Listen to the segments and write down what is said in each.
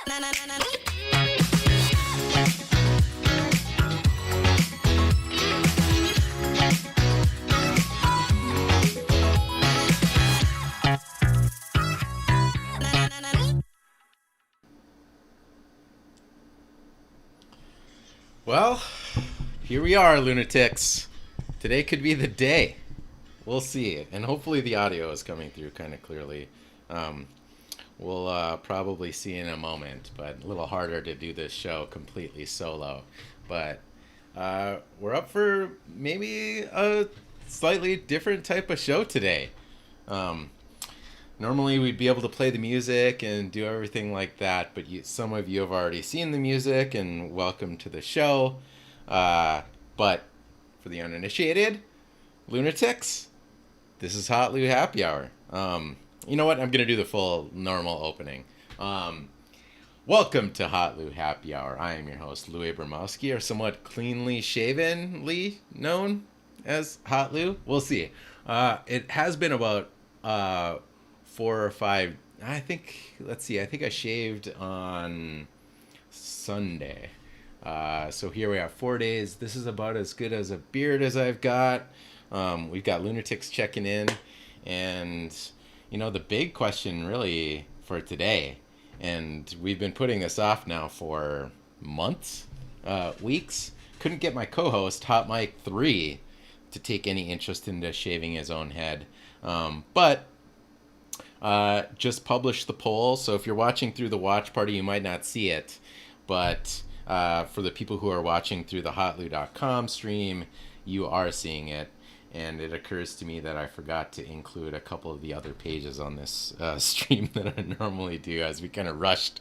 Well, here we are, lunatics. Today could be the day. We'll see. And hopefully the audio is coming through kind of clearly. Um, we'll probably see in a moment, but a little harder to do this show completely solo. But we're up for maybe a slightly different type of show today. Um, Normally we'd be able to play the music and do everything like that, but some of you have already seen the music, and welcome to the show. But for the uninitiated, lunatics, this is hotlou Happy Hour. You know what? I'm going to do the full normal opening. Welcome to hotlou Happy Hour. I am your host, Lou Abramowski, or somewhat cleanly shavenly known as hotlou. We'll see. It has been about 4 or 5. I think. Let's see. I think I shaved on Sunday. So here we are, 4 days. This is about as good as a beard as I've got. We've got lunatics checking in, and the big question really for today, and we've been putting this off now for months, weeks. Couldn't get my co-host Hot Mike 3 to take any interest into shaving his own head, but just published the poll. So if you're watching through the watch party, you might not see it, but for the people who are watching through the hotlou.com stream, you are seeing it. And it occurs to me that I forgot to include a couple of the other pages on this stream that I normally do, as we kind of rushed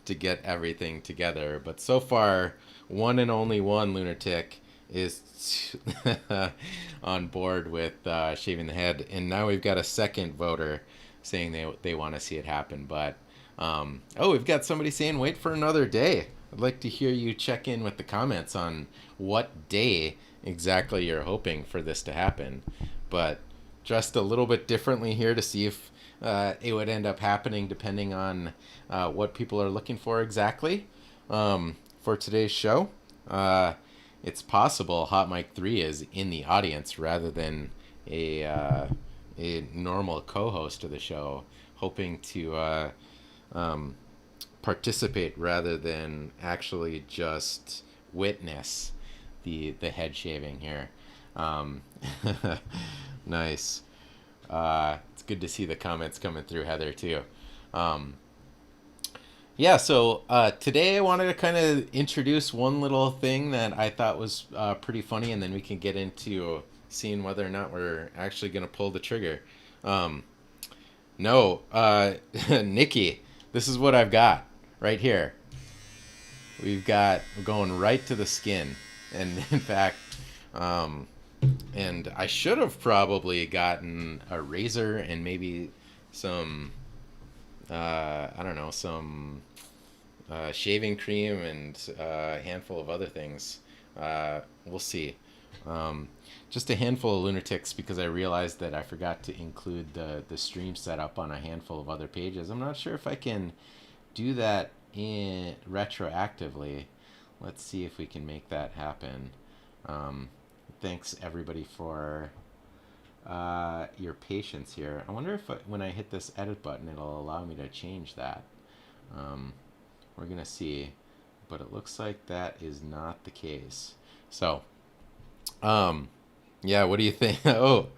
to get everything together. But so far, one and only one lunatic is on board with shaving the head. And now we've got a second voter saying they want to see it happen. But, we've got somebody saying wait for another day. I'd like to hear you check in with the comments on what day exactly you're hoping for this to happen. But dressed a little bit differently here to see if it would end up happening depending on what people are looking for exactly for today's show. It's possible Hot Mike 3 is in the audience rather than a normal co-host of the show, hoping to participate rather than actually just witness the head shaving here. Nice. It's good to see the comments coming through, Heather, too. So today I wanted to kind of introduce one little thing that I thought was pretty funny, and then we can get into seeing whether or not we're actually going to pull the trigger. Nikki, this is what I've got right here. We're going right to the skin. And in fact, and I should have probably gotten a razor and maybe some, some shaving cream and a handful of other things. We'll see. Just a handful of lunatics, because I realized that I forgot to include the stream setup on a handful of other pages. I'm not sure if I can do that retroactively. Let's see if we can make that happen. Thanks everybody for your patience here. I wonder if when I hit this edit button, it'll allow me to change that. We're gonna see, but it looks like that is not the case. So, what do you think? Oh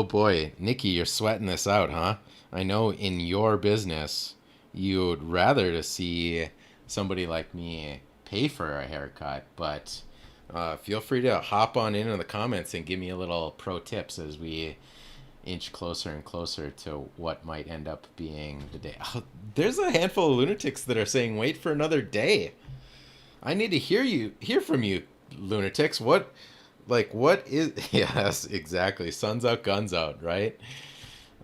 boy, Nikki, you're sweating this out, huh? I know in your business, you'd rather to see somebody like me pay for a haircut, but feel free to hop on in the comments and give me a little pro tips as we inch closer and closer to what might end up being the day. Oh, there's a handful of lunatics that are saying wait for another day. I need to hear from you, lunatics. What is yes, exactly, sun's out, guns out, right?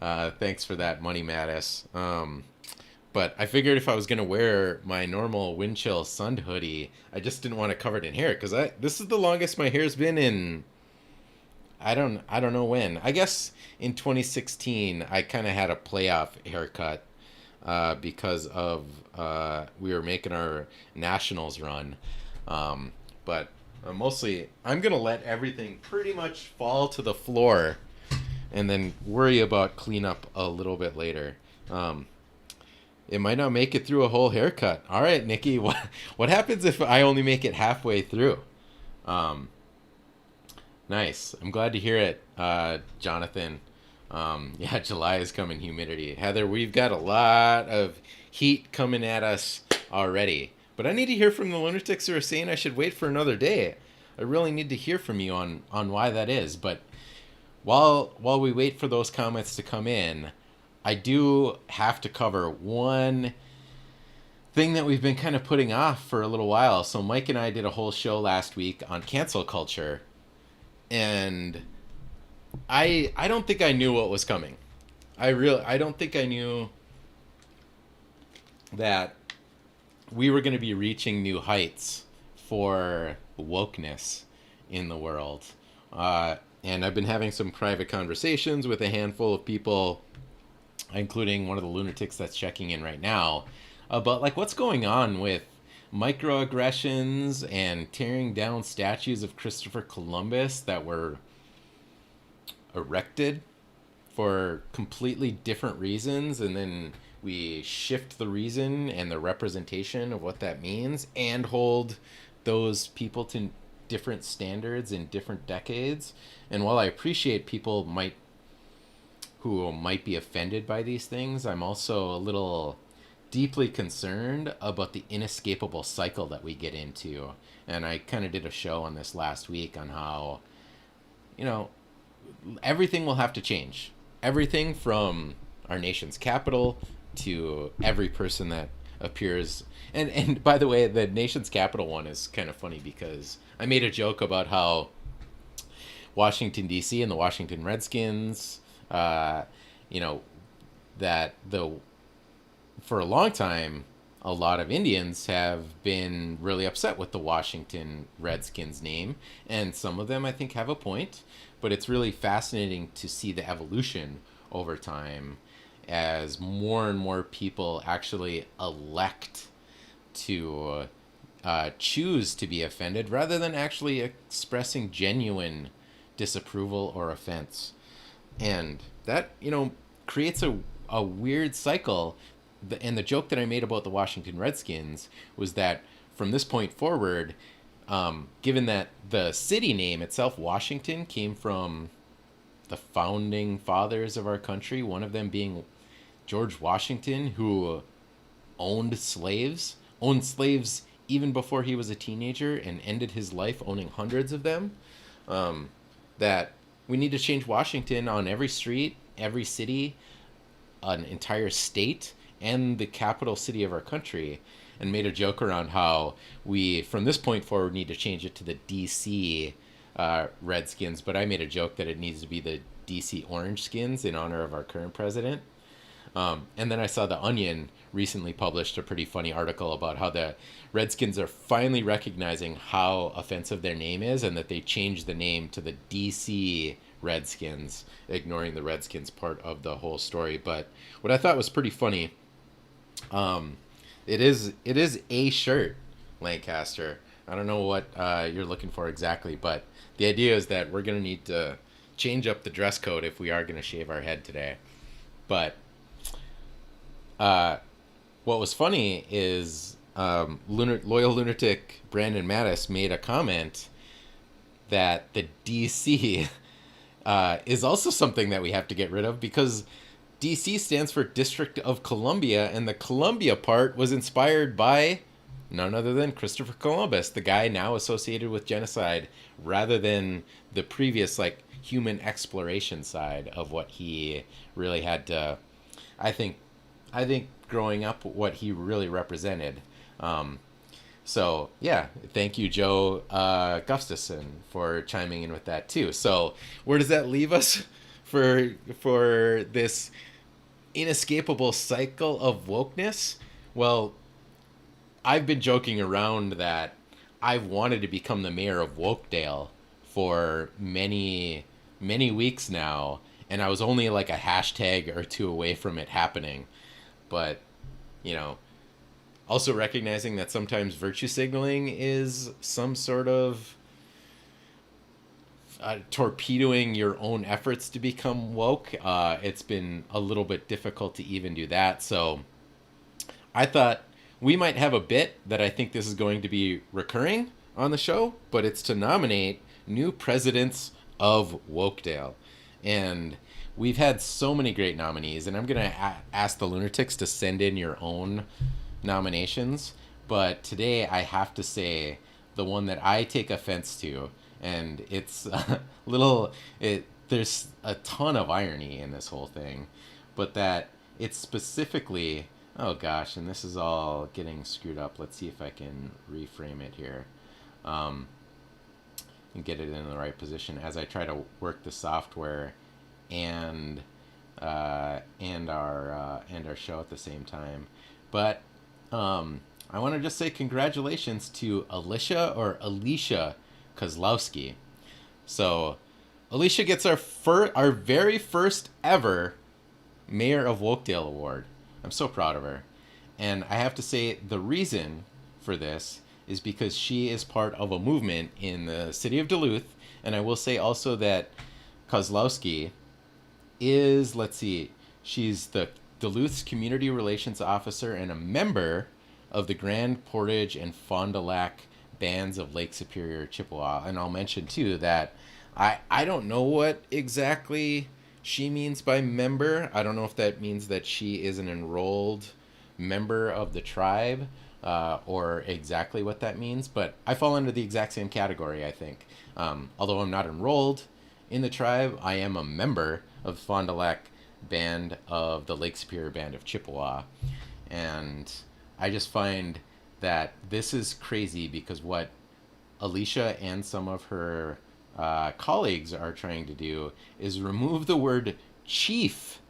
Thanks for that, Money Mattis. But I figured if I was gonna wear my normal wind chill sun hoodie, I just didn't want to cover it in hair, because this is the longest my hair's been in. I don't know when. I guess in 2016 I kind of had a playoff haircut, because of we were making our nationals run. But mostly, I'm gonna let everything pretty much fall to the floor, and then worry about cleanup a little bit later. Um, it might not make it through a whole haircut. All right, Nikki, what happens if I only make it halfway through? Um, Nice. I'm glad to hear it, Jonathan. Yeah, July is coming. Humidity. Heather, we've got a lot of heat coming at us already. But I need to hear from the lunatics who are saying I should wait for another day. I really need to hear from you on why that is. But while we wait for those comments to come in, I do have to cover one thing that we've been kind of putting off for a little while. So Mike and I did a whole show last week on cancel culture, and I don't think I knew what was coming. I don't think I knew that we were going to be reaching new heights for wokeness in the world. And I've been having some private conversations with a handful of people, including one of the lunatics that's checking in right now, about like what's going on with microaggressions and tearing down statues of Christopher Columbus that were erected for completely different reasons, and then we shift the reason and the representation of what that means and hold those people to different standards in different decades. And while I appreciate people who might be offended by these things, I'm also a little deeply concerned about the inescapable cycle that we get into. And I kind of did a show on this last week on how, you know, everything will have to change. Everything from our nation's capital to every person that appears. And by the way, the nation's capital one is kind of funny because I made a joke about how Washington D.C. and the Washington Redskins, you know, that for a long time, a lot of Indians have been really upset with the Washington Redskins name, and some of them I think have a point, but it's really fascinating to see the evolution over time as more and more people actually elect to choose to be offended rather than actually expressing genuine disapproval or offense. And that, creates a weird cycle. And the joke that I made about the Washington Redskins was that from this point forward, given that the city name itself, Washington, came from the founding fathers of our country, one of them being George Washington, who owned slaves even before he was a teenager and ended his life owning hundreds of them, that we need to change Washington on every street, every city, an entire state, and the capital city of our country, and made a joke around how we, from this point forward, need to change it to the DC Redskins. But I made a joke that it needs to be the DC Orange Skins in honor of our current president. And then I saw The Onion recently published a pretty funny article about how the Redskins are finally recognizing how offensive their name is and that they changed the name to the DC Redskins, ignoring the Redskins part of the whole story. But what I thought was pretty funny, it is a shirt, Lancaster. I don't know what you're looking for exactly, but the idea is that we're going to need to change up the dress code if we are going to shave our head today. But what was funny is loyal lunatic Brandon Mattis made a comment that the DC is also something that we have to get rid of because DC stands for District of Columbia, and the Columbia part was inspired by none other than Christopher Columbus, the guy now associated with genocide, rather than the previous human exploration side of what he really had to. I think growing up, what he really represented. So yeah, thank you, Joe Gustafson, for chiming in with that too. So where does that leave us for this inescapable cycle of wokeness? Well, I've been joking around that I've wanted to become the mayor of Wokdale for many weeks now, and I was only like a hashtag or two away from it happening. But you know, also recognizing that sometimes virtue signaling is some sort of torpedoing your own efforts to become woke. It's been a little bit difficult to even do that. So I thought we might have a bit that I think this is going to be recurring on the show, but it's to nominate new presidents of Wokdale. And we've had so many great nominees, and I'm going to ask the Lunatics to send in your own nominations. But today I have to say the one that I take offense to, and it's a little, there's a ton of irony in this whole thing, but that it's specifically, oh gosh, and this is all getting screwed up. Let's see if I can reframe it here, um, and get it in the right position as I try to work the software and and our show at the same time. But I want to just say congratulations to Alicia Kozlowski. So Alicia gets our very first ever Mayor of Wokdale award. I'm so proud of her. And I have to say the reason for this is because she is part of a movement in the city of Duluth. And I will say also that Kozlowski is, let's see, she's the Duluth's Community Relations Officer and a member of the Grand Portage and Fond du Lac bands of Lake Superior, Chippewa. And I'll mention too that I don't know what exactly she means by member. I don't know if that means that she is an enrolled member of the tribe, or exactly what that means, but I fall under the exact same category, I think. Although I'm not enrolled in the tribe, I am a member of the Fond du Lac band of the Lake Superior band of Chippewa. And I just find that this is crazy because what Alicia and some of her colleagues are trying to do is remove the word chief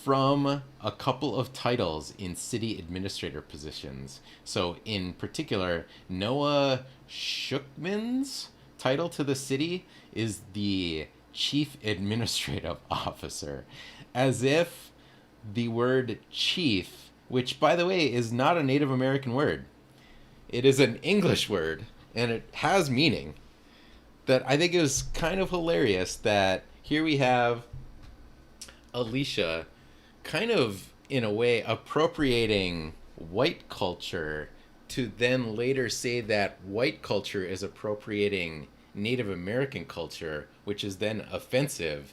from a couple of titles in city administrator positions. So, in particular, Noah Schuckman's title to the city is the Chief Administrative Officer, as if the word chief, which, by the way, is not a Native American word, it is an English word, and it has meaning, that I think is kind of hilarious that here we have Alicia kind of, in a way, appropriating white culture to then later say that white culture is appropriating Native American culture, which is then offensive,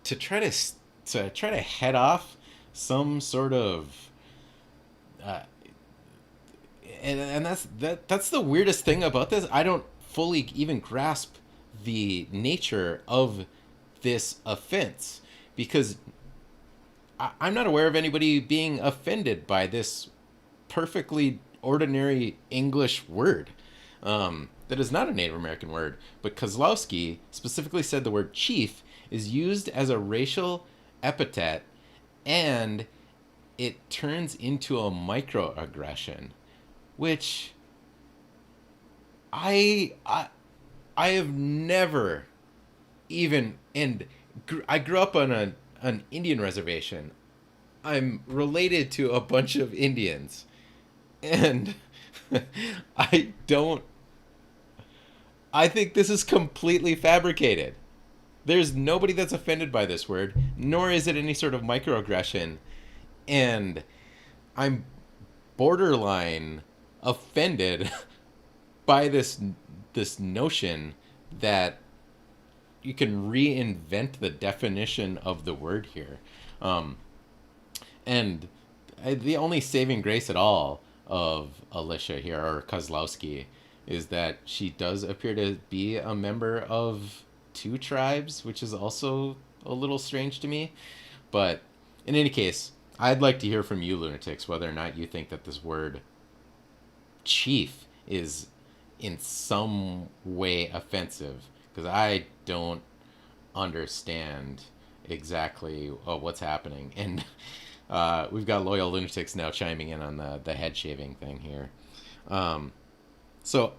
to try to head off some sort of and that's the weirdest thing about this. I don't fully even grasp the nature of this offense because I'm not aware of anybody being offended by this perfectly ordinary English word. That is not a Native American word, but Kozlowski specifically said the word chief is used as a racial epithet and it turns into a microaggression, which I have never even, and I grew up on an Indian reservation. I'm related to a bunch of Indians, and I don't. I think this is completely fabricated. There's nobody that's offended by this word, nor is it any sort of microaggression, and I'm borderline offended by this notion that you can reinvent the definition of the word here. And the only saving grace at all of Alicia here, or Kozlowski, is that she does appear to be a member of two tribes, which is also a little strange to me. But in any case, I'd like to hear from you, lunatics, whether or not you think that this word chief is in some way offensive, because I don't understand exactly what's happening. And we've got loyal lunatics now chiming in on the head shaving thing here. So,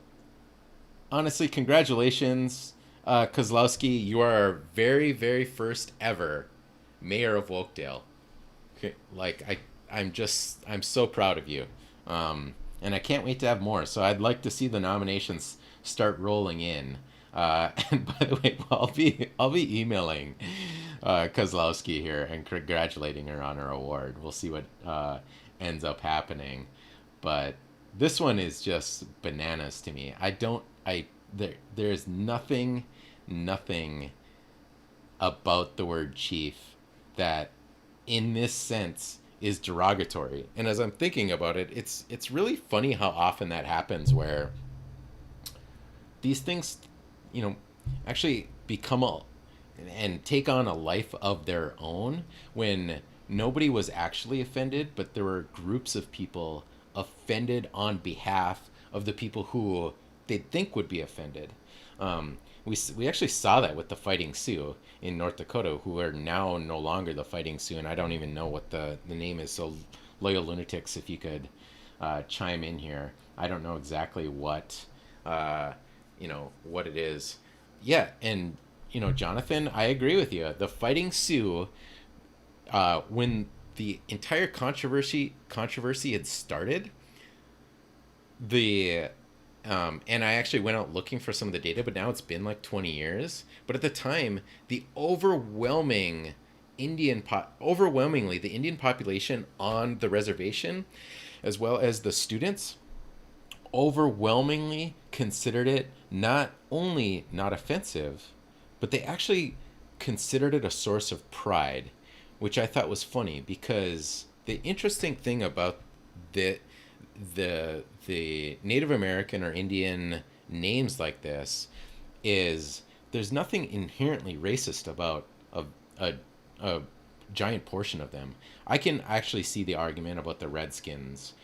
honestly, congratulations, Kozlowski. You are our very, very first ever mayor of Wokdale. Like, I'm so proud of you, and I can't wait to have more. So I'd like to see the nominations start rolling in. And by the way, I'll be emailing Kozlowski here and congratulating her on her award. We'll see what ends up happening, but this one is just bananas to me. I don't I there's nothing about the word chief that in this sense is derogatory. And as I'm thinking about it, it's really funny how often that happens where these things, you know, actually become a and take on a life of their own when nobody was actually offended, but there were groups of people offended on behalf of the people who they think would be offended. We actually saw that with the Fighting Sioux in North Dakota, who are now no longer the Fighting Sioux, and I don't even know what the name is. So, Loyal Lunatics, if you could chime in here. I don't know exactly uh, what it is. Yeah, and Jonathan, I agree with you. The Fighting Sioux, when the entire controversy had started, the and I actually went out looking for some of the data, but now it's been like 20 years. But at the time, the overwhelmingly the Indian population on the reservation, as well as the students, overwhelmingly considered it not only not offensive, but they actually considered it a source of pride, which I thought was funny because the interesting thing about the the Native American or Indian names like this is there's nothing inherently racist about a, a giant portion of them. I can actually see the argument about the Redskins,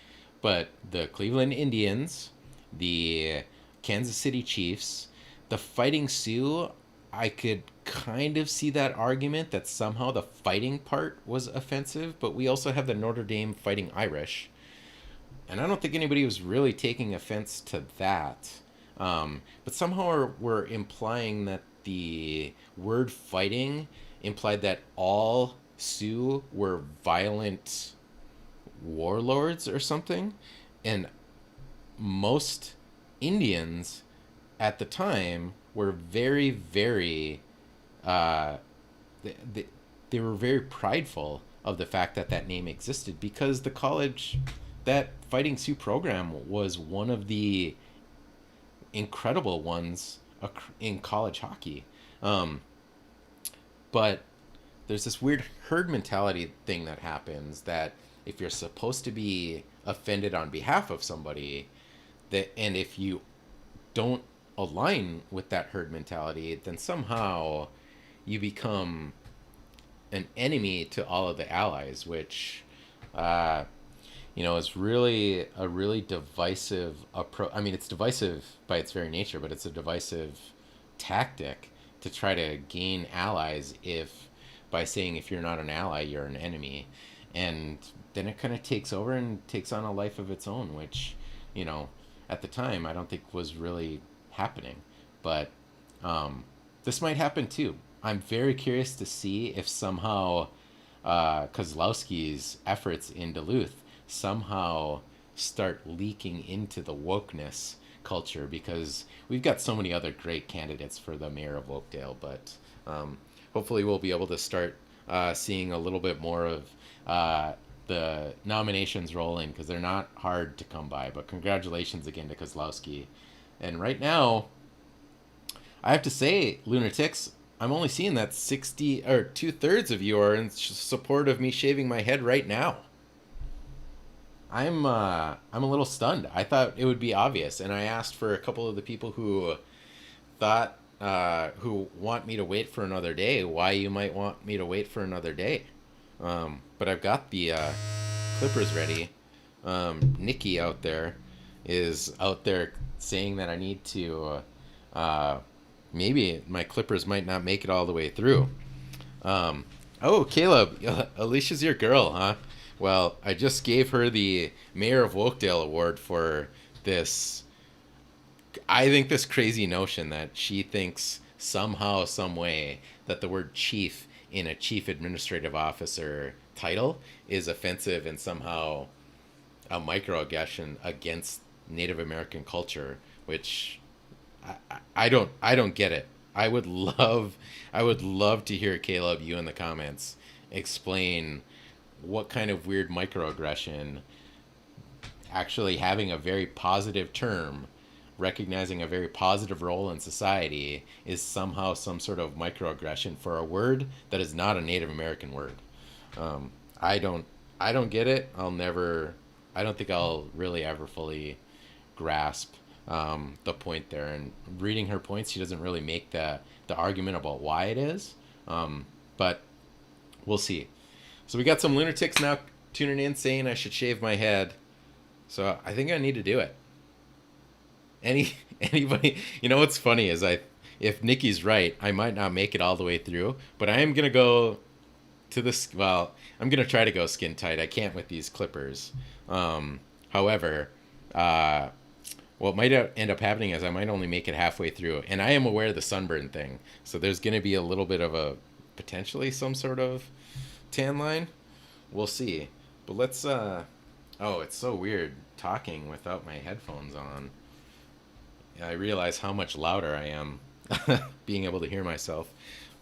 but the Cleveland Indians, the Kansas City Chiefs, the Fighting Sioux, I could kind of see that argument that somehow the fighting part was offensive, but we also have the Notre Dame Fighting Irish, and I don't think anybody was really taking offense to that. But somehow we're implying that the word fighting implied that all Sioux were violent warlords or something. And most Indians at the time were very, very, uh, they, they were very prideful of the fact that that name existed because the college, that Fighting Sioux program was one of the incredible ones in college hockey. Um, but there's this weird herd mentality thing that happens that if you're supposed to be offended on behalf of somebody, that and if you don't align with that herd mentality, then somehow you become an enemy to all of the allies, which uh, is really a really divisive approach. I mean, it's divisive by its very nature, but it's a divisive tactic to try to gain allies if by saying if you're not an ally, you're an enemy. And then it kind of takes over and takes on a life of its own, which, you know, at the time I don't think was really happening. But this might happen too. I'm very curious to see if somehow Kozlowski's efforts in Duluth somehow start leaking into the wokeness culture because we've got so many other great candidates for the mayor of Wokdale, but hopefully we'll be able to start seeing a little bit more of the nominations rolling because they're not hard to come by. But congratulations again to Kozlowski. And right now, I have to say, Lunatics, I'm only seeing that 60 or 2/3 of you are in support of me shaving my head right now. I'm a little stunned. I thought it would be obvious, and I asked for a couple of the people who thought who want me to wait for another day why you might want me to wait for another day. But I've got the clippers ready. Nikki out there is out there saying that I need to maybe my clippers might not make it all the way through. Oh, Caleb, Alicia's your girl, huh? Well, I just gave her the Mayor of Wokdale award for this. I think this crazy notion that she thinks somehow, some way, that the word chief in a chief administrative officer title is offensive and somehow a microaggression against Native American culture, which I don't get it. I would love to hear Caleb, you in the comments, explain what kind of weird microaggression actually having a very positive term, recognizing a very positive role in society, is somehow some sort of microaggression for a word that is not a Native American word. Um, I don't I don't get it. I don't think I'll really ever fully grasp the point there. And reading her points, she doesn't really make the argument about why it is. But we'll see. So we got some lunatics now tuning in saying I should shave my head. So I think I need to do it. Anybody, what's funny is if Nikki's right, I might not make it all the way through, but I am gonna go to this. Well, I'm gonna try to go skin tight. I can't with these clippers. However, what might end up happening is I might only make it halfway through, and I am aware of the sunburn thing, so there's gonna be a little bit of a potentially some sort of tan line. We'll see. But let's. Oh, it's so weird talking without my headphones on. I realize how much louder I am being able to hear myself.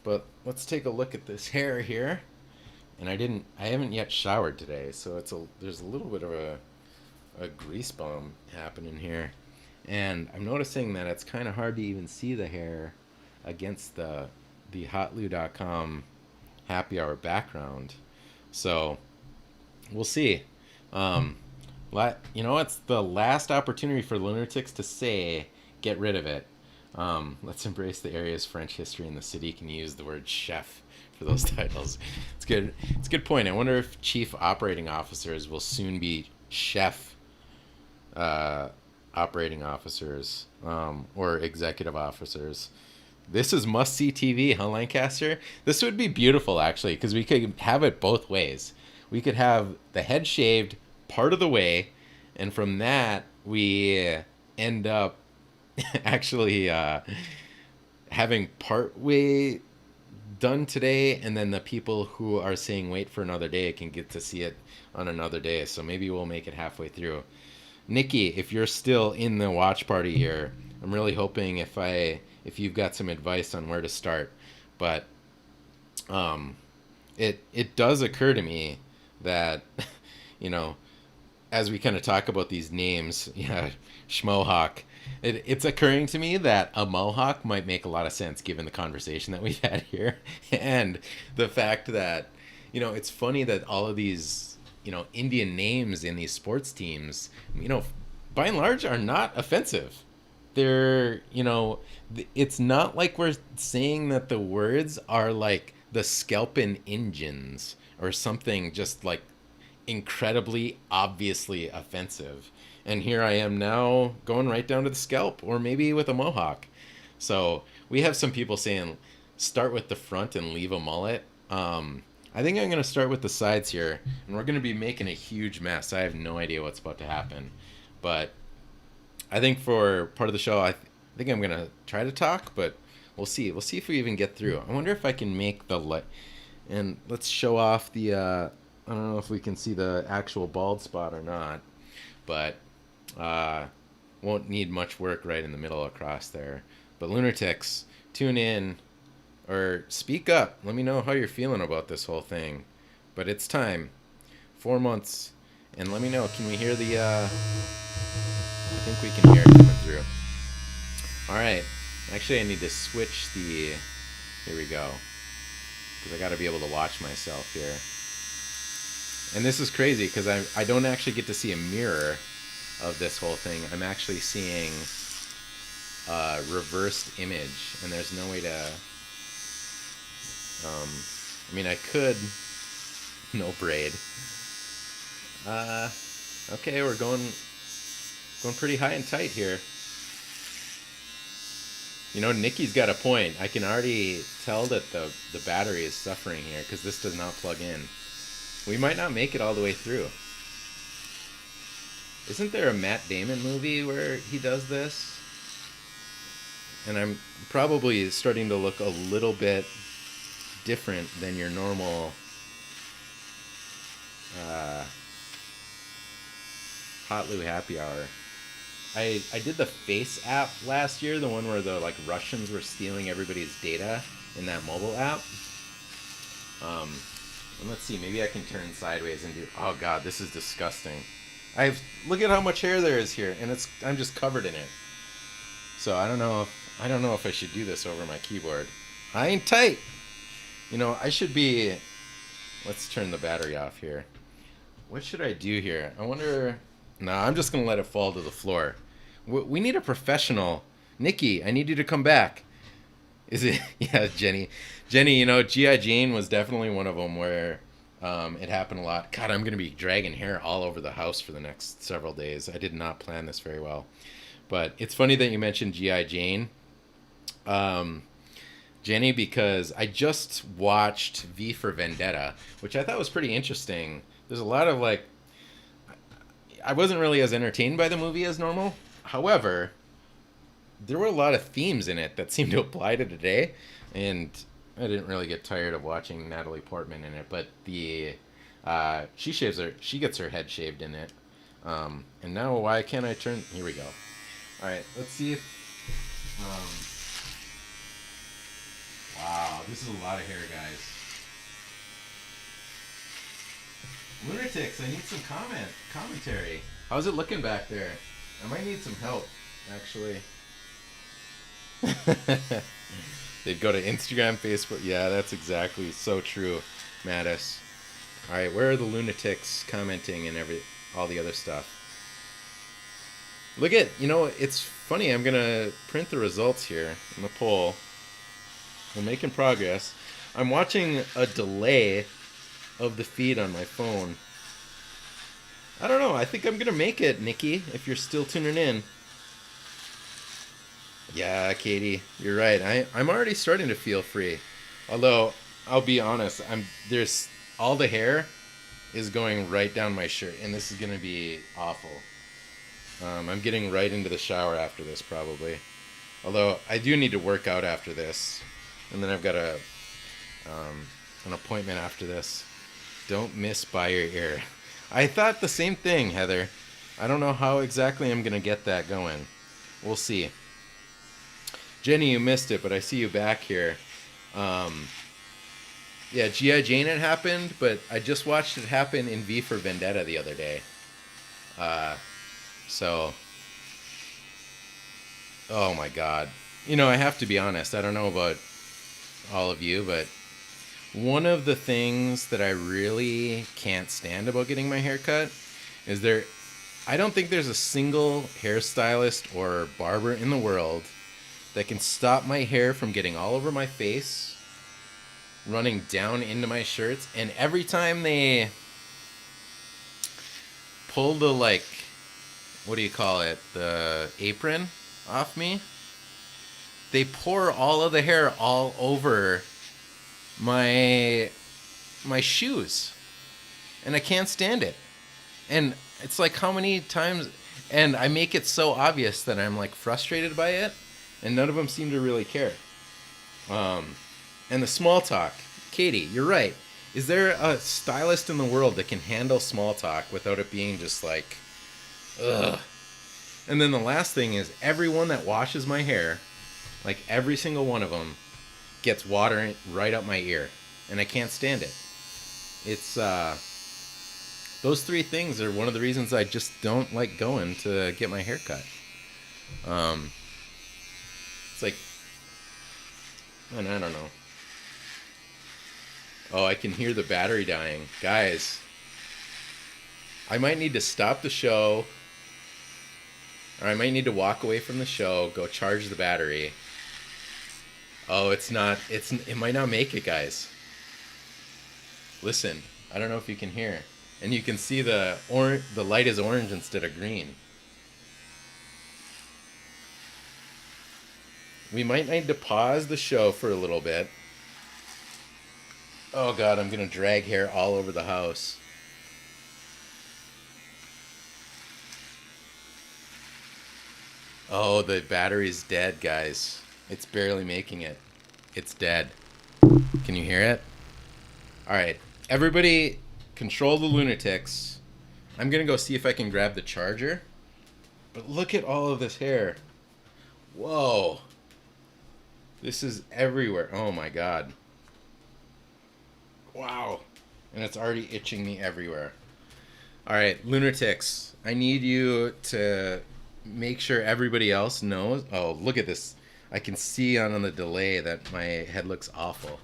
But let's take a look at this hair here. And I haven't yet showered today, so there's a little bit of a grease bomb happening here. And I'm noticing that it's kind of hard to even see the hair against the hotlou.com happy hour background. So we'll see. It's the last opportunity for lunatics to say get rid of it. Let's embrace the area's French history, and the city can use the word chef for those titles. It's good. It's a good point. I wonder if chief operating officers will soon be chef operating officers or executive officers. This is must-see TV, huh, Lancaster? This would be beautiful, actually, because we could have it both ways. We could have the head shaved part of the way, and from that, we end up actually having part way done today, and then the people who are saying wait for another day can get to see it on another day. So maybe we'll make it halfway through. Nikki, if you're still in the watch party here, I'm really hoping if you've got some advice on where to start. But it does occur to me that as we kind of talk about these names, Schmohawk, it's occurring to me that a mohawk might make a lot of sense given the conversation that we've had here, and the fact that it's funny that all of these Indian names in these sports teams, by and large, are not offensive. They're it's not like we're saying that the words are like the Skelpin Injuns or something just like incredibly obviously offensive. And here I am now going right down to the scalp, or maybe with a mohawk. So we have some people saying start with the front and leave a mullet. I think I'm going to start with the sides here, and we're going to be making a huge mess. I have no idea what's about to happen. But I think for part of the show, I think I'm going to try to talk, but we'll see. We'll see if we even get through. I wonder if I can make the and let's show off the I don't know if we can see the actual bald spot or not, but won't need much work right in the middle across there. But lunatics, tune in or speak up. Let me know how you're feeling about this whole thing. But it's time. 4 months. And let me know, can we hear the I think we can hear it coming through. Alright. Actually, I need to switch the... Here we go. Because I got to be able to watch myself here. And this is crazy because I don't actually get to see a mirror of this whole thing. I'm actually seeing a reversed image, and there's no way to... I could... No braid. Okay, we're going pretty high and tight here. Nikki's got a point. I can already tell that the battery is suffering here because this does not plug in. We might not make it all the way through. Isn't there a Matt Damon movie where he does this? And I'm probably starting to look a little bit different than your normal uh, hotlou happy hour. I did the Face app last year, the one where the like Russians were stealing everybody's data in that mobile app. Um, and let's see, maybe I can turn sideways and do. Oh God, this is disgusting. Look at how much hair there is here, and I'm just covered in it. So I don't know if I should do this over my keyboard. I ain't tight. You know, I should be. Let's turn the battery off here. What should I do here? I wonder. No, I'm just gonna let it fall to the floor. We need a professional. Nikki, I need you to come back. Is it? Yeah, Jenny. Jenny, you know, G.I. Jane was definitely one of them where it happened a lot. God, I'm going to be dragging hair all over the house for the next several days. I did not plan this very well. But it's funny that you mentioned G.I. Jane, Jenny, because I just watched V for Vendetta, which I thought was pretty interesting. There's a lot of like, I wasn't really as entertained by the movie as normal. However, there were a lot of themes in it that seemed to apply to today, and I didn't really get tired of watching Natalie Portman in it. But she gets her head shaved in it, and now why can't I turn? Here we go. All right, let's see if. Wow, this is a lot of hair, guys. Lunatics, I need some commentary. How's it looking back there? I might need some help, actually. They'd go to Instagram, Facebook. Yeah, that's exactly so true, Mattis. All right, where are the lunatics commenting and all the other stuff? Look at, you know, it's funny. I'm gonna print the results here in the poll. We're making progress. I'm watching a delay of the feed on my phone. I don't know. I think I'm gonna make it, Nikki. If you're still tuning in. Yeah, Katie, you're right. I'm already starting to feel free. Although, I'll be honest, there's all the hair is going right down my shirt, and this is gonna be awful. I'm getting right into the shower after this, probably. Although I do need to work out after this, and then I've got an appointment after this. Don't miss by your ear. I thought the same thing, Heather. I don't know how exactly I'm gonna get that going. We'll see. Jenny, you missed it, but I see you back here. Yeah, G.I. Jane had happened, but I just watched it happen in V for Vendetta the other day. So, oh my God. You know, I have to be honest. I don't know about all of you, but one of the things that I really can't stand about getting my hair cut is I don't think there's a single hairstylist or barber in the world that can stop my hair from getting all over my face, running down into my shirts, and every time they pull the, like, what do you call it, the apron off me, they pour all of the hair all over my shoes, and I can't stand it. And it's like, how many times, and I make it so obvious that I'm like frustrated by it, and none of them seem to really care. And the small talk, Katie, you're right. Is there a stylist in the world that can handle small talk without it being just like, ugh? And then the last thing is, everyone that washes my hair, like every single one of them, gets water right up my ear, and I can't stand it. It's those three things are one of the reasons I just don't like going to get my hair cut. It's like, and I don't know. Oh, I can hear the battery dying. Guys, I might need to stop the show, or I might need to walk away from the show, go charge the battery. Oh, it might not make it, guys. Listen, I don't know if you can hear. And you can see the light is orange instead of green. We might need to pause the show for a little bit. Oh God, I'm gonna drag hair all over the house. Oh, the battery's dead, guys. It's barely making it. It's dead. Can you hear it? All right. Everybody control the lunatics. I'm going to go see if I can grab the charger. But look at all of this hair. Whoa. This is everywhere. Oh my god. Wow. And it's already itching me everywhere. All right, lunatics. I need you to make sure everybody else knows. Oh, look at this. I can see on the delay that my head looks awful.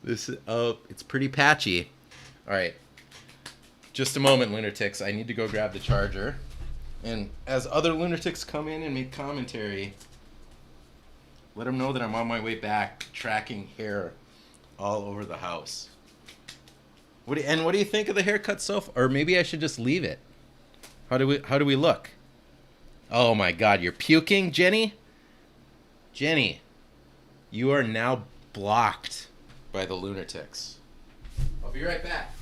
It's pretty patchy. All right. Just a moment, lunatics. I need to go grab the charger. And as other lunatics come in and make commentary, let them know that I'm on my way back, tracking hair all over the house. What do you think of the haircut so far? Or maybe I should just leave it. How do we look? Oh my god, you're puking, Jenny? Jenny, you are now blocked by the lunatics. I'll be right back.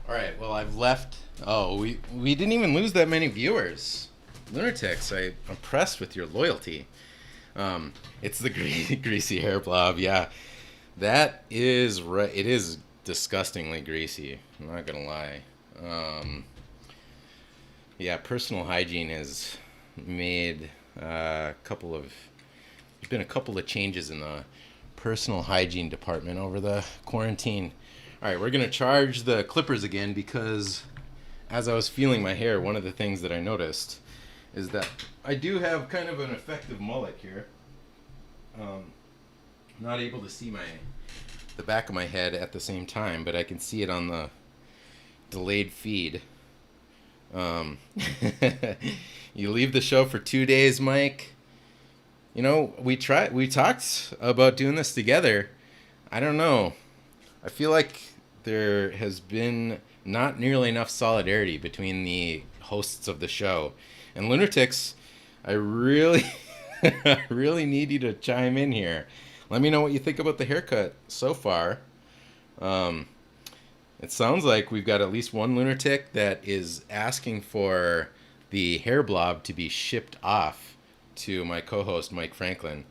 All right, well, I've left. Oh, we didn't even lose that many viewers. Lunatics, I'm impressed with your loyalty. It's the greasy hair blob. Yeah, that is right. It is disgustingly greasy. I'm not gonna lie. Yeah, personal hygiene has made a couple of. There's been a couple of changes in the personal hygiene department over the quarantine. All right, we're going to charge the clippers again because as I was feeling my hair, one of the things that I noticed is that I do have kind of an effective mullet here. Not able to see the back of my head at the same time, but I can see it on the delayed feed. You leave the show for 2 days, Mike. You know, we talked about doing this together. I don't know. I feel like there has been not nearly enough solidarity between the hosts of the show. And Lunatics, I really, really need you to chime in here. Let me know what you think about the haircut so far. It sounds like we've got at least one lunatic that is asking for the hair blob to be shipped off to my co-host, Mike Franklin.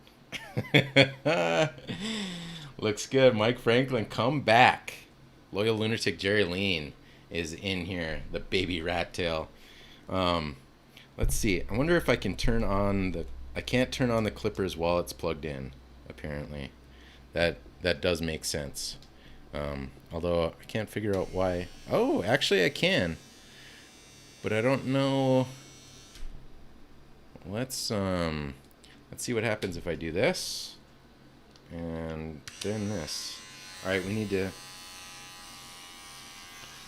Looks good. Mike Franklin, come back. Loyal lunatic Jerry Lean is in here. The baby rat tail. Let's see. I wonder if I can turn on the... I can't turn on the clippers while it's plugged in, apparently. That does make sense. Although I can't figure out why. Oh, actually I can. But I don't know... Let's see what happens if I do this. And then this. Alright, we need to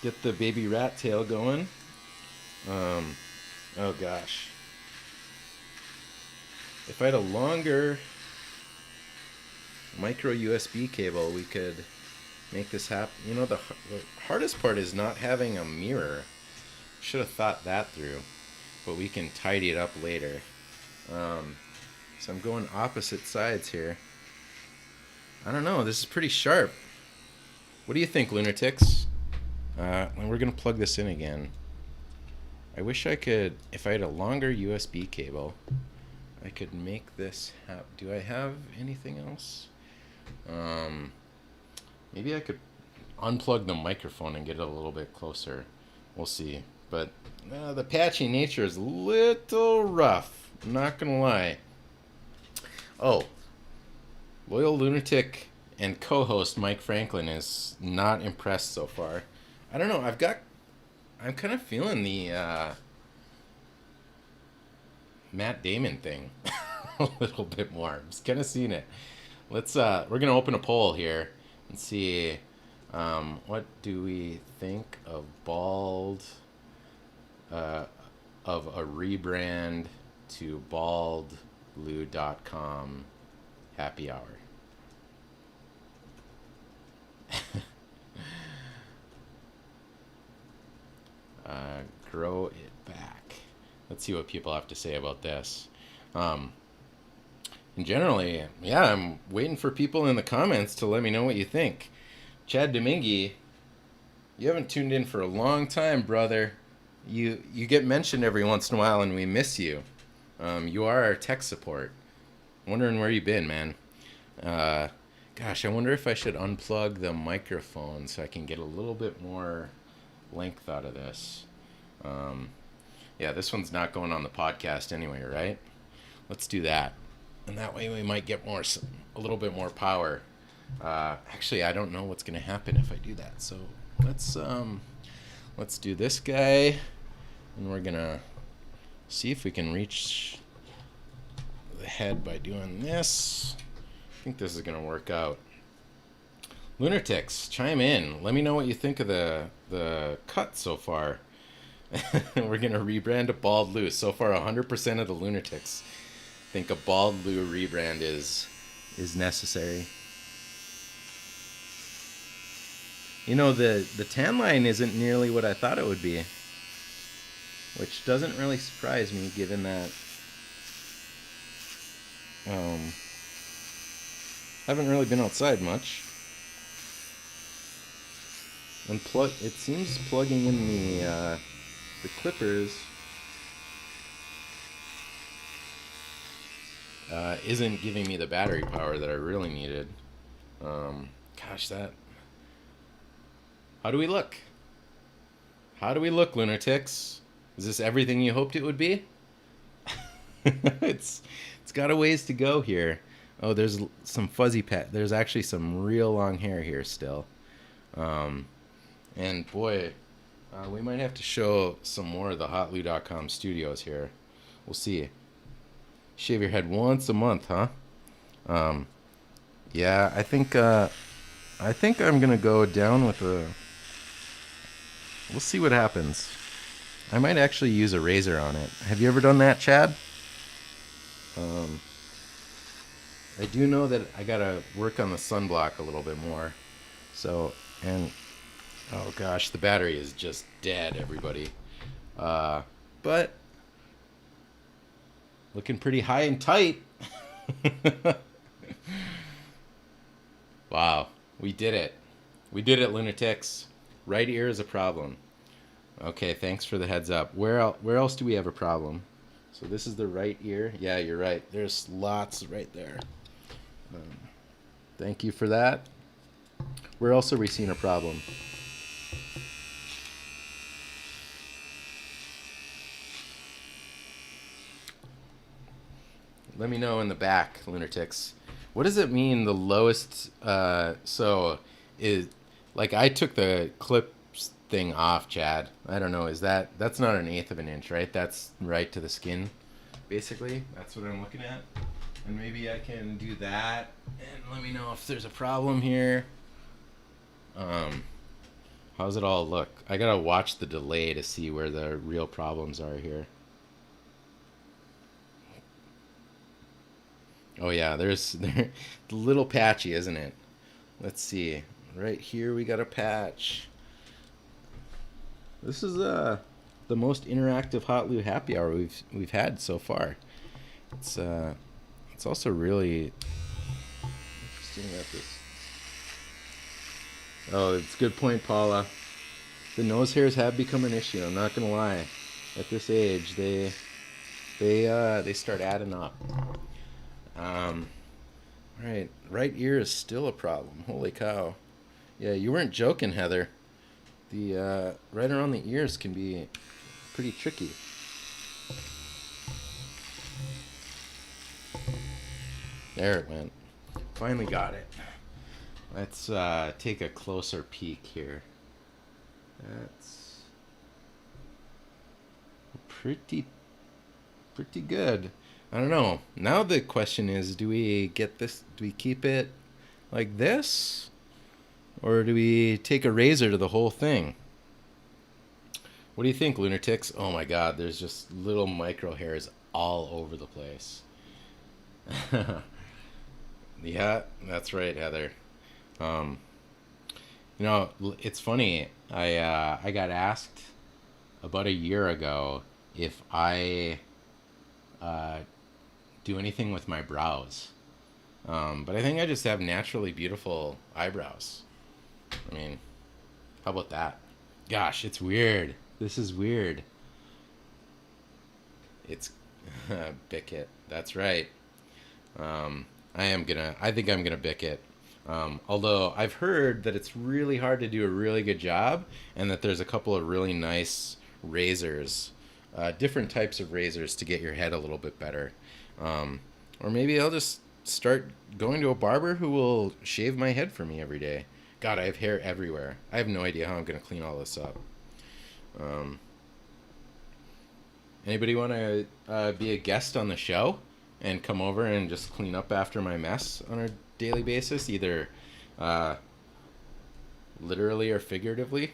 get the baby rat tail going. Oh gosh. If I had a longer micro USB cable, we could make this happen. You know, the hardest part is not having a mirror. Should have thought that through. But we can tidy it up later. So I'm going opposite sides here. I don't know. This is pretty sharp. What do you think, lunatics? And we're going to plug this in again. I wish I could, if I had a longer USB cable, I could make this happen. Do I have anything else? Maybe I could unplug the microphone and get it a little bit closer. We'll see. But the patchy nature is a little rough. I'm not going to lie. Oh. Loyal lunatic and co-host Mike Franklin is not impressed so far. I don't know. I'm kind of feeling the Matt Damon thing a little bit more. I'm just kind of seeing it. We're gonna open a poll here and see what do we think of bald uh, of a rebrand to baldblue.com happy hour. Grow it back. Let's see what people have to say about this. And generally, yeah, I'm waiting for people in the comments to let me know what you think. Chad Domingue, you haven't tuned in for a long time, brother. You get mentioned every once in a while, and we miss you. You are our tech support. Wondering where you've been, man. Gosh, I wonder if I should unplug the microphone so I can get a little bit more length out of this. Yeah, this one's not going on the podcast anyway, right? Let's do that. And that way we might get a little bit more power. Actually, I don't know what's going to happen if I do that. So let's do this guy, and we're going to see if we can reach the head by doing this. I think this is going to work out. Lunatics, chime in. Let me know what you think of the cut so far. We're going to rebrand to Bald Lou. So far, 100% of the Lunatics think a Bald Lou rebrand is necessary. You know, the tan line isn't nearly what I thought it would be, which doesn't really surprise me given that haven't really been outside much. And it seems plugging in the clippers isn't giving me the battery power that I really needed. Gosh, how do we look? How do we look, Lunatics? Is this everything you hoped it would be? It's got a ways to go here. Oh, there's some fuzzy pet. There's actually some real long hair here still. And boy, we might have to show some more of the hotlou.com studios here. We'll see. Shave your head once a month, huh? Yeah, I think I'm gonna go down with we'll see what happens. I might actually use a razor on it. Have you ever done that, Chad? I do know that I gotta work on the sunblock a little bit more. So, and oh gosh, the battery is just dead, everybody. But looking pretty high and tight. Wow, we did it. We did it, Lunatics. Right ear is a problem. Okay, thanks for the heads up. Where else do we have a problem? So this is the right ear. Yeah, you're right. There's lots right there. Thank you for that. Where else are we seeing a problem? Let me know in the back, Lunatics. What does it mean, the lowest? So is like I took the clips thing off, Chad. I don't know. That's not an eighth of an inch, right? That's right to the skin, basically. That's what I'm looking at. And maybe I can do that. And let me know if there's a problem here. How's it all look? I gotta watch the delay to see where the real problems are here. Oh yeah, there's a little patchy, isn't it? Let's see. Right here we got a patch. This is the most interactive hotlou happy hour we've had so far. It's also really interesting about this. Oh, it's a good point, Paula. The nose hairs have become an issue. I'm not gonna lie. At this age, they start adding up. Right ear is still a problem. Holy cow. Yeah, you weren't joking, Heather. The right around the ears can be pretty tricky. There it went. Finally got it. Let's take a closer peek here. That's pretty Pretty good. I don't know. Now the question is, do we get this? Do we keep it like this? Or do we take a razor to the whole thing? What do you think, lunatics? Oh my god, there's just little micro hairs all over the place. Yeah, that's right, Heather. Um, it's funny. I got asked about a year ago if I uh, do anything with my brows. But I think I just have naturally beautiful eyebrows. I mean, how about that? Gosh, it's weird. This is weird. It's Bic it. That's right. I think I'm gonna Bic it. Although I've heard that it's really hard to do a really good job, and that there's a couple of really nice razors, different types of razors to get your head a little bit better. Or maybe I'll just start going to a barber who will shave my head for me every day. God, I have hair everywhere. I have no idea how I'm gonna clean all this up. Um, Anybody want to be a guest on the show and come over and just clean up after my mess on a daily basis, either uh, literally or figuratively?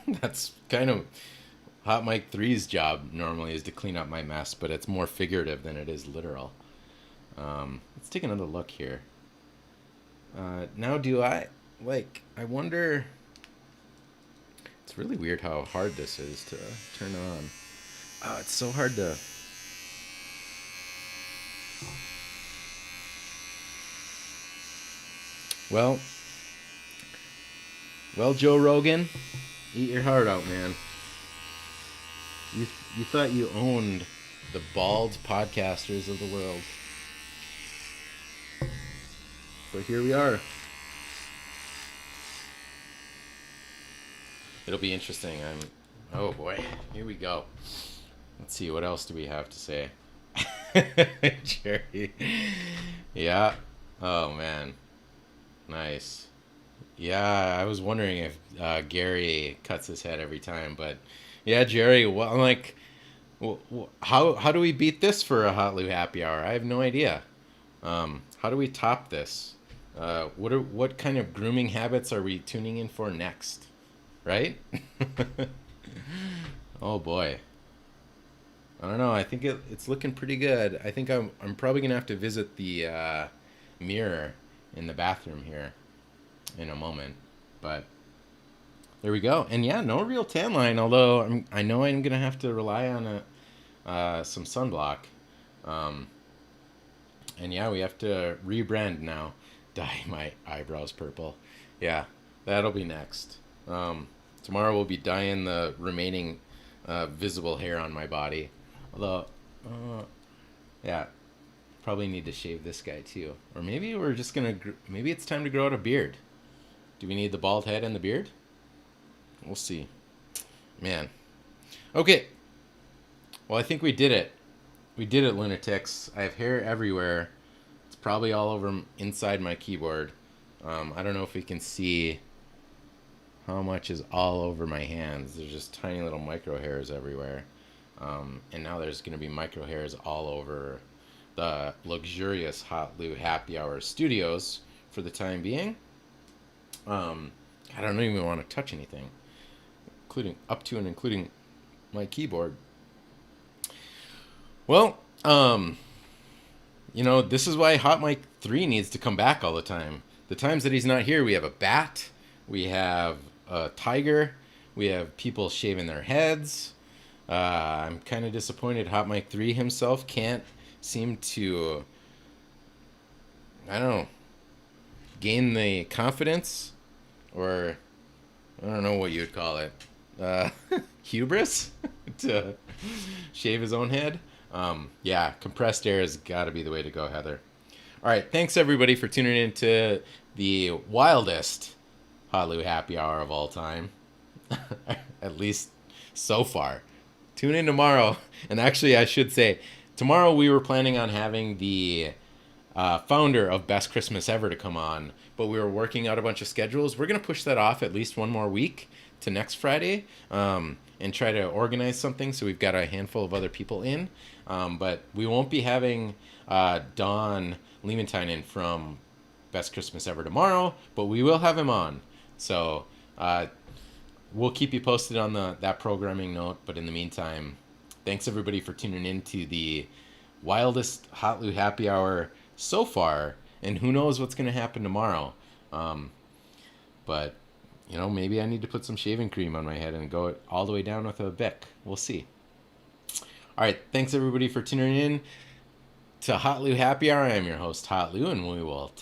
That's kind of Hot Mike 3's job normally, is to clean up my mess, but it's more figurative than it is literal. Let's take another look here. Now, I wonder, it's really weird how hard this is to turn on. Oh, it's so hard to... Well, Joe Rogan, eat your heart out, man. You thought you owned the bald podcasters of the world. But here we are. It'll be interesting. Oh boy, here we go. Let's see, what else do we have to say? Jerry. Yeah. Oh man. Nice. Yeah, I was wondering if Gary cuts his head every time, but yeah, Jerry. Well, I'm like, how do we beat this for a Hotlou happy hour? I have no idea. How do we top this? What kind of grooming habits are we tuning in for next? Right? Oh boy. I don't know. I think it's looking pretty good. I think I'm probably gonna have to visit the mirror in the bathroom here in a moment, but there we go. And yeah, no real tan line. Although I know I'm gonna have to rely on some sunblock. And yeah, we have to rebrand now. Dye my eyebrows purple. Yeah, that'll be next. Tomorrow we'll be dyeing the remaining visible hair on my body. Although, yeah, probably need to shave this guy too. Or maybe we're just gonna, maybe it's time to grow out a beard. Do we need the bald head and the beard? We'll see. Man. Okay. Well, I think we did it. We did it, lunatics. I have hair everywhere. It's probably all over inside my keyboard. I don't know if we can see how much is all over my hands. There's just tiny little micro hairs everywhere. And now there's going to be micro hairs all over the luxurious Hotlou Happy Hour studios for the time being. I don't even want to touch anything, including up to and including my keyboard. Well, this is why Hot Mike 3 needs to come back all the time. The times that he's not here, we have a bat, we have a tiger, we have people shaving their heads. I'm kind of disappointed Hot Mike 3 himself can't seem to, I don't know, gain the confidence, or I don't know what you would call it, hubris to shave his own head. Yeah, compressed air has got to be the way to go, Heather. All right, thanks everybody for tuning in to the wildest Hotlou Happy Hour of all time, at least so far. Tune in tomorrow, and actually I should say, tomorrow we were planning on having the founder of Best Christmas Ever to come on, but we were working out a bunch of schedules. We're going to push that off at least one more week. to next Friday, and try to organize something. So we've got a handful of other people in, but we won't be having Don Lementine from Best Christmas Ever tomorrow, but we will have him on. So we'll keep you posted on that programming note. But in the meantime, thanks everybody for tuning in to the wildest hotlou happy hour so far, and who knows what's going to happen tomorrow. But maybe I need to put some shaving cream on my head and go all the way down with a Bic. We'll see. All right, thanks everybody for tuning in to hotlou happy hour. I am your host hotlou, and we will talk